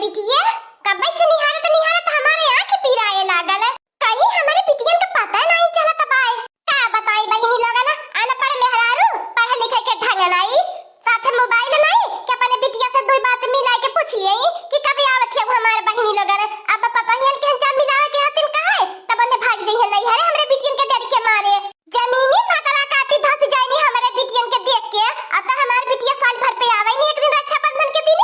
बिटिया कब से निहारत हमारे आंख पीराए लागल कहीं हमारे बिटिया का पता नहीं चलत बाय का बताई बहिनी लोगन अनपढ़ मेहरारू पढ़ लिखे के ढंग नहीं साथ मोबाइल नहीं के अपने बिटिया से दो बात मिला के पूछिए कि कभी आवत है हमारे बहिनी लोगन अब पता ही के हम मिलावे के हतिन काहे तब ने भाग जई है नहीं हरे हमरे बिटिया के डर के मारे जमीनी फतरा काटी धस जाईनी हमारे बिटिया के देख के अब तो हमारे बिटिया साल भर पे आवे नहीं एक दिन रक्षाबंधन के दिन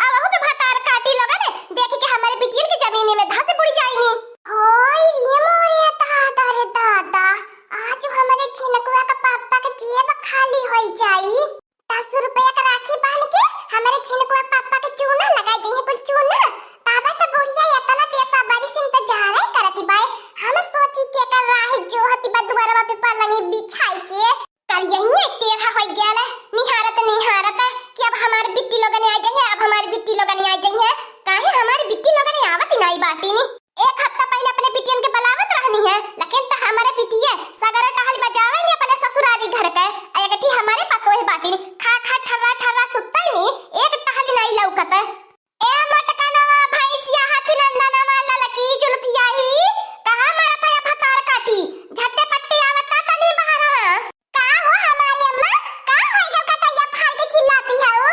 अब हो के भतार काटी लोगन देख के हमारे बिटिया के जमीनी में धस बुड़ जाईनी होय रे मोरे दादा रे दादा आज हमारे छिनकुआ का पापा के जेब खाली होई जाई 10 रुपया का राखी बांध के हमारे छिनकुआ पापा के चूना लगाई जाई है कुल चूना बाबा तो बुढ़िया इतना पैसा बारिश इंतजार करती बाय हम सोची के कर राह जो हती बा दुआरवा पे पलंगी बिछाई के कर यही तेरा होई गेल निहारत कि अब हमारे बिट्टी लोगन आ जाए अब हमारी बिट्टी लोगन आ जाए काहे हमारी बिट्टी लोगन आवत नहीं बाटी नी एक हफ्ता पहले अपने बिटियन के बलावत रहनी है लेकिन तो हमारे बिटिया सगरा टहल बजावे नहीं अपने ससुराली घर के एकठी हमारे पतो है बाटी खा खा ठर्रा ठर्रा सुत्ता नहीं एक टहल नहीं लौकत ए मटकनवा भैंसिया हाथी नंदनवा ललकी जुल्फिया ही कहां मारा था भतार काटी झट्टे पट्टे आवता तनी बाहर का हो हमारी अम्मा का होई गल कटैया फाड़ के चिल्लाती है वो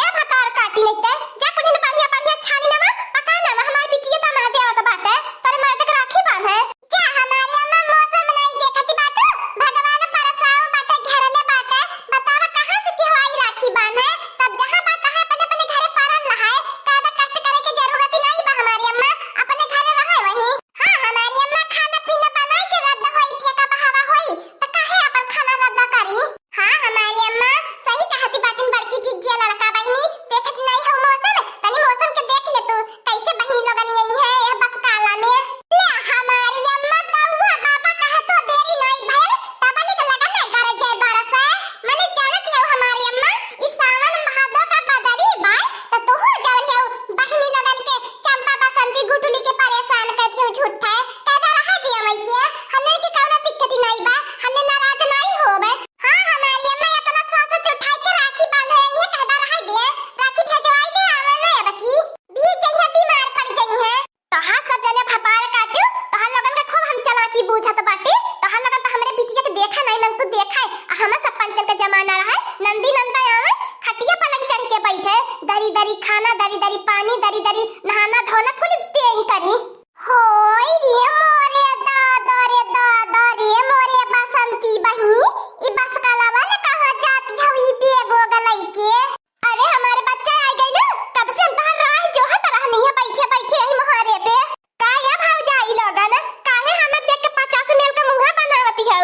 ए भतार काटी नहीं ते जा कुछ बढ़िया बढ़िया छानी नवा पका ना हमारी बिटिया तो मां देवत बात है तोरे मां तक राखी बांध है जा हमारी अम्मा मौसम नहीं देखती बाटू भगवान परसाओ बाटे घेरले बाटे बतावा कहां से के होई राखी बांध है सब जहां बात है अपने अपने घरे पारल रहा है कादा कष्ट करे के जरूरत नहीं बा हमारी अम्मा अपने घरे रहे वही हां हमारी अम्मा खाना पीना बनाए के रद्द होई फेंका बहावा होई त काहे अपन खाना रद्द करी हां हमारी अम्मा सही कहती बाटन बड़की जिज्जिया लड़का बहिनी देखत नहीं हो मौसम तनी मौसम के देख ले तू कैसे बहिनी लोगन यही है यह बस काला में ले हमारी अम्मा तौवा बाबा कहे तो देरी नहीं भइल तबली के लगन में घर जाए बरस मने जानत है हमारी अम्मा इस सावन भादो का बदरी बाय त तू हो जावन है बहिनी लोगन के चंपा बसंती गुटुली के परेशान कर जो झूठ है कहता रहा दिया मई के हमने की कौनो दिक्कत नहीं बा हमने नाराज नहीं होबे हां हमारी अम्मा इतना साथ से उठाई के राखी बांधे ये कहता रहा दिए राखी भेजवाई दे आवे में बकी भी जइया बीमार पड़ जई है तो हां सब जने भपार काटू तो हम लोगन के खूब हम चालाकी बूझत बाटे तो हम लोगन तो हमरे बिटिया के देखा नहीं मन तू देखा है हम सब पंचन का जमाना रहा नंदी नंदा आवे खटिया पलंग चढ़ के बैठे दरी दरी खाना दरी दरी पानी दरी दरी नहाना धोना कुल दे ही करी होय रे मोरे बसंती बहिनी ई बस कालावा ने कहां जाती है ई बेगो गलई के अरे हमारे बच्चा आ गइल कब से हम तहां राह जो हत रहनी है बैठे बैठे यही मोहरे पे काया भाव जाई लगन काहे हम देख के 50 मेल का मुंगा बनावती है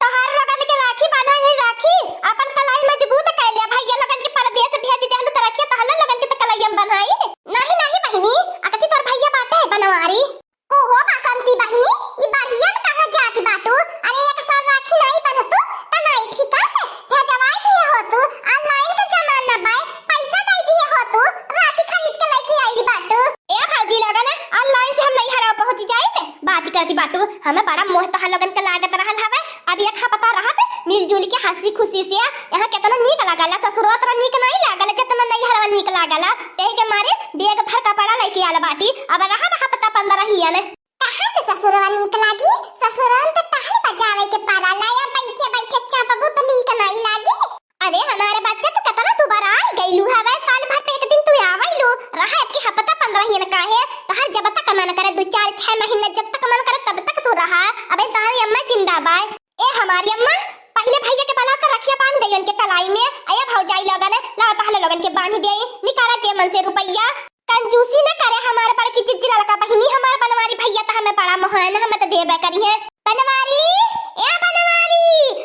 तोहार लगन के राखी बांधा है राखी अपन कलाई मजबूत कर लिया भैया लगन के परदेश भेज दे हम तो रखिए तहल लगन के तो कलाई हम बनाई नहीं नहीं बहिनी अकची तोर भैया बाटे बनवारी को हो बसंती बहिनी ई बढ़िया कहां जाती बाटू अरे एक साल राखी नहीं बंधतू त नहीं ठीक है भेजवाई दिए हो तू ऑनलाइन के जमाना बाय पैसा दे दिए हो तू राखी खरीद के लेके आई बाटू ए भौजी लगन ऑनलाइन से हम नहीं हरा पहुंच जाए बात करती बाटू हमें बड़ा मोह तह लगन के लागत रहल हवे अब एक पता रहा मिलजुल के हंसी खुशी से यहां केतना नीक लागला ससुरवा तोरा नीक नहीं लागला जतना नहीं हरवा नीक लागला एही के मारे बेग भर कपड़ा लेके आला बाटी अब रहा पता 15 हिया में कहां से ससुरवा नीक लागी ससुरन तो टहल बजावे के पारा लाया बैठे बैठे चापबू तो नीक नहीं लागी अरे हमारे बच्चा तो कितना तू बार आ गइलू हवे साल भर पे एक दिन तू आवैलू रहा अब की पता 15 हिया का है तो हर जब तक मन करे 2-4-6 महीने जब तक मन करे तब तक तू रहा अबे तारी अम्मा जिंदाबाद ए हमारी अम्मा पहले भैया के बला कर रखिया बांध दे उनके कलाई में आया भौजाई लगन ला पहले लगन के बांध दे निकारा जे मन से रुपया कंजूसी न करे हमारे बड़ की जिज्जी लड़का बहिनी हमारे बनवारी भैया तो हमें बड़ा मोहन हम तो देबे करी है बनवारी ए बनवारी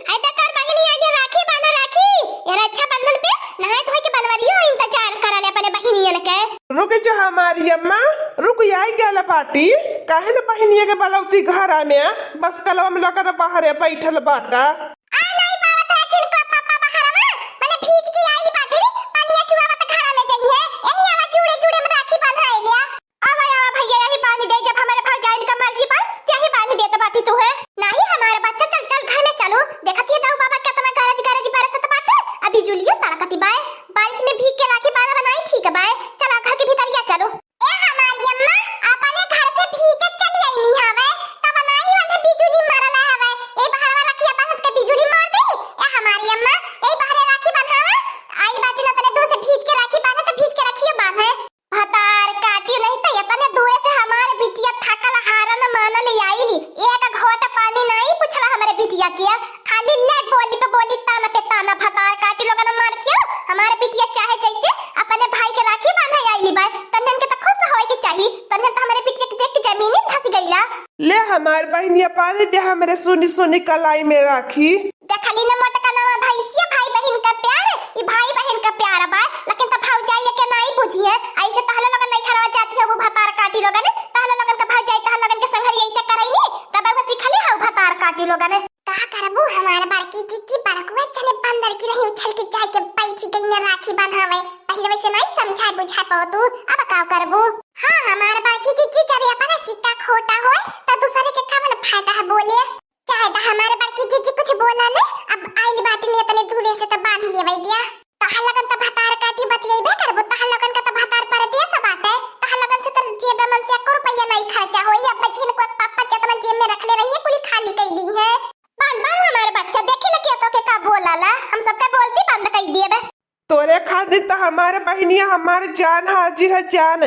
है त कर बहिनी आइए राखी बांधा राखी ये रक्षा बंधन पे नहाए धोए के बनवारी हो इंतजार करा ले अपने बहिनियन के रुक जा हमारी अम्मा रुक आई गेल पार्टी काहे न बहिनिया के बलौती घर में बस कलवा में लकर बाहर बैठल बाटा आ नहीं पावत है चिनका पापा बहरवा मने भीज के आई बाटी पानिया चुआवत घर में जई है यही आवा जुड़े जुड़े में राखी बांधाए लिया आवा आवा भैया यही बांध दे जब हमारे भौजाई का मर्जी पर यही बांध दे तो बाटी तू है नहीं हमारा बच्चा चल चल घर में चलो देखती है दाऊ बाबा कितना गरज गरज बरसत बाटे अभी जुलियो तड़कती बाय बारिश में भीग के राखी बांधा बनाई ठीक है बाय चला घर के भीतर या चलो ए आईली बा तन्हन के त खुश होए के चाही तन्हन त हमारे पिटिया के देख के जमीन में धस गईला। ले हमार बहनिया पानी दे हमरे सुनी सुनी कलाई में राखी। देखली न मोटका नवा भैंसिया भाई बहन का प्यार ई भाई बहन का प्यार बा लेकिन त भौजाई के नहीं बुझिए ऐसे तहला लगन नहीं खरवा जाती है वो भतार काटी लोगन तहला लगन का भौजाई तहला लगन के संघरी ऐसे करैनी तब वो सिखली हौ भतार काटी लोगन का करबू हमार बड़की चिच्ची पड़कुए चले बंदर की नहीं उछल के जाए के बैठी गई न राखी बंधावे पहले वैसे नहीं समझाए बुझा पाओ तू अब का करबू। हां हमार बड़की चिच्ची जब अपना सिक्का खोटा होए त दूसरे के का फायदा है बोले चाहे दा हमारे बड़की चिच्ची कुछ बोला न अब आइल बात नहीं तने दूरे से त बांध लेवै दिया तहल लगन त भतार काटी बतियैबे करबू तहल लगन का त भतार पर दिया सब बाटे तहल लगन से त जेब मन से 1 रुपया नहीं खर्चा होई अब बचिन को पापा जतना जेब में रख ले रही है कुली खाली कर दी है। बान बान हमारे बच्चा देखे लगे तो के का बोलाला हम सबका बोलती बंद कर दिए बे तोरे खातिर तो हमारे बहनिया हमारे जान हाजिर है जान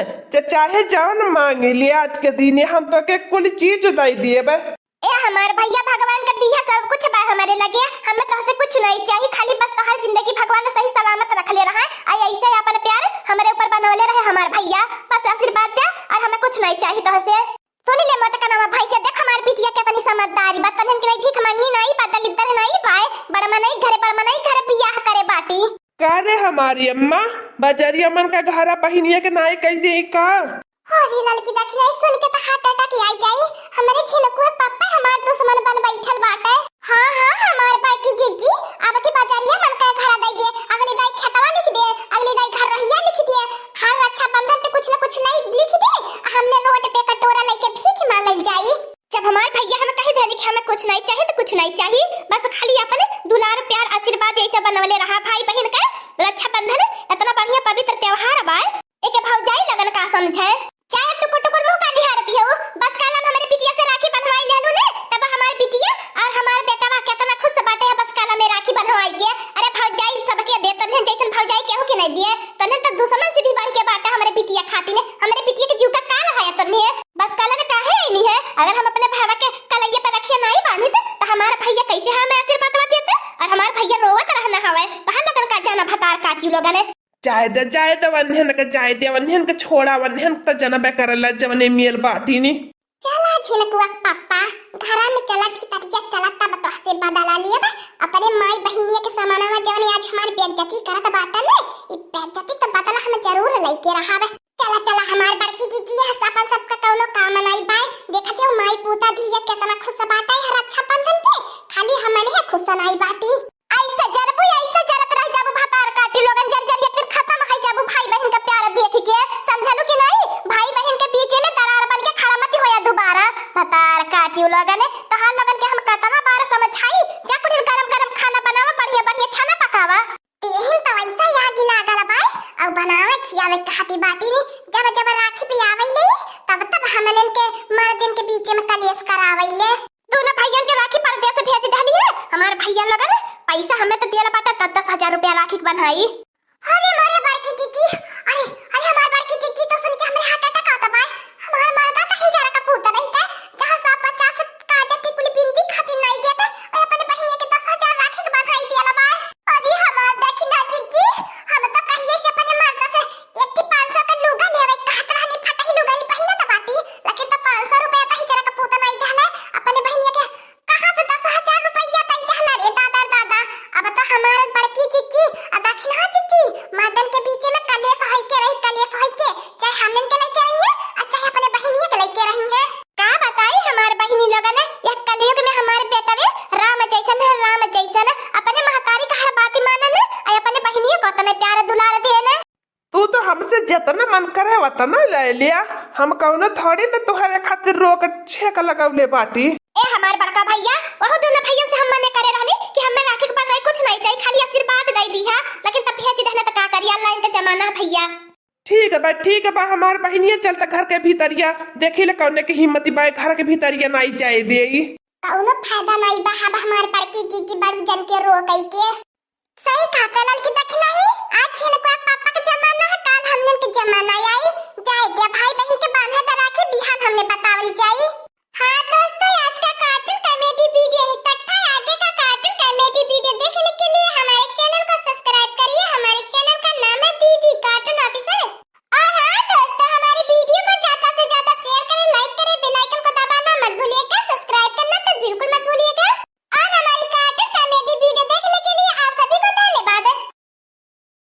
चाहे जान मांगे लिया आज के दिन हम तो के कुल चीज उदाई दिए बे। ए हमारे भैया भगवान का दिया सब कुछ बा हमारे लगे हमें तो से कुछ नहीं चाहिए खाली बस तो हर जिंदगी भगवान ने सही सलामत रख ले रहा है आई ऐसे अपन प्यार हमारे ऊपर बनवले रहे हमारे भैया बस आशीर्वाद दे और हमें कुछ नहीं चाहिए तो से सुनी ले मत कनावा भाई से देख हमार बिटिया के अपनी समझदारी बात तनन के भीख मांगनी नहीं बदल इधर नहीं पाए बड़मा नहीं घरे बियाह करे बाटी का रे हमारी अम्मा बजरिया मन का घरा बहनिया के नाई कह दे का होरी लड़की देखी नहीं सुन के तो हार्ट अटैक आई जाई हमारे छिलकुए पापा हमार दुश्मन बन बैठल बाटे। हां हमार भाई की जिज्जी अब की बजरिया मन का घरा दे दे अगली दाई खेतवा लिख दे अगली दाई घर रहिया लिख दे हर रक्षा बंधन पे कुछ न कुछ लिख दे हमने रोड पे कटोरा लेके भीख मांगल जाई जब हमार भैया हमें कह देनी कि हमें कुछ नहीं चाहिए तो कुछ नहीं चाहिए बस खाली अपने दुलार प्यार आशीर्वाद ऐसे बनवले रहा भाई बहन का रक्षा बंधन इतना बढ़िया पवित्र त्योहार बा एके भौजाई लगन का समझे चाहे टुकुर टुकुर मुंह का निहारती हो बस काला हमारे बिटिया से राखी बंधवाई ले लू ने तब हमारे बिटिया और हमारे बेटा कितना खुश बाटे है बस काला में राखी बंधवाई के अरे भौजाई सबके दे तन्हे जैसन भौजाई केहू के नहीं दिए तन्हे तो दुश्मन से भी बढ़ के बाटे हमारे बिटिया खाती ने हमारे बिटिया के जीव का काल है तन्हे बस काला ने काहे नहीं है अगर हम अपने भावा के कलैया पर रखिए नहीं बांधित तो हमारा भैया कैसे हमें आशीर्वाद देते और हमारा भैया रोवत रहना हवे कहां लगन का जाना भतार काटी लोगन ने जायद वन्हन के जायद वन्हन के छोड़ा वन्हन त जनबे करला जवने मियल बाटी नी चला छिलकुआ पापा घरा में चला भीतरिया चला तब तो से बदला लिए बा अपने माई बहिनिया के समाना में जवने आज हमारी बेइज्जती करत बाटा ने ई बेइज्जती तो बदला हम जरूर लेके रहा बे चला हमार बड़की जीजी है अपन सबका कौनो काम नहीं बाय देखते हो माई पूता धिया कितना खुश बाटा है रक्षा बंधन पे खाली हमने है खुश नहीं बाटी ऐसे जरबू ऐसे जरत रह जाबू भतार काटी लोगन जर फिर खत्म है जाबू भाई बहन का प्यार देख के समझलू कि नहीं भाई बहन के बीच में दरार बन के खड़ा मत होया दोबारा भतार काटी लोगन तो हां लगन के हम कतना बार समझाई जा कुछ गरम खाना बनावा बढ़िया खाना पकावा तेहिन तो ऐसा याद लागल बाय अब बनावे खियावे खाती बाटी नी जब राखी पे आवे ले तब हमनन के मर्दन के बीच में कलेश करावे ले दोनों भाइयन के राखी परदेस से भेज डाली है हमार भैया लगन पैसा हमें तो दिया बाटा 10,000 रुपया राखी बनाई। अरे मारे बड़की जीजी अरे हमार बड़की जीजी तो सुन के हमरे हार्ट अटैक आता बा हमार मर्दा तो हिजरा का पूता नहीं था जहां सब 50 काजा की कुली बिंदी खाती नहीं दिया था और अपने बहनिया के 10,000 राखी बनाई दिया बा अरे हमार देखी ना जीजी हम तो कहिए से अपने मर्दा से 1,500 का लुगा लेवे कहत रहनी फटही लुगा ही पहिना त बाटी लेकिन तो 500 रुपया तो हिजरा का पूता नहीं देला अपने बहनिया के कहां से 10,000 रुपया तई देला रे दादा अब तो हमार बड़की जीजी दक्षिण हा जीजी मर्दन के बीच में कलेश होई के चाहे हमन के लेके रही है और चाहे अपने बहनिया के लेके रही है का बताई हमार बहनी लगन एक कलयुग में हमारे बेटा वे राम जैसन अपने महतारी का हर बात मानन और अपने बहनिया को तने प्यार दुलार देने तू तो हमसे जितना मन करे उतना ले लिया हम कौनो थोड़ी में तुम्हारे खातिर रोक छेक लगौले बाटी ए हमार बड़का भैया वह दोनों भैया से हम मने करे रहनी कि हमें राखी के बनाई कुछ नहीं चाहिए खाली आशीर्वाद दे दिया लेकिन तब भेज देना तो का करिया ऑनलाइन के जमाना भैया ठीक है बा हमार बहनिया चलता घर के भीतरिया देखी ले कौने की हिम्मती बाय घर के भीतरिया नहीं जाए देगी कौनो फायदा नहीं बा हमार बड़की जीजी बड़ू जन के रो गई के सही कहा लड़की देखी नहीं आज छिलकुआ पापा के जमाना है काल हमने के जमाना आई जाए दे भाई बहन के बांधा राखी बिहान हमने बतावल जाई। हां दोस्तों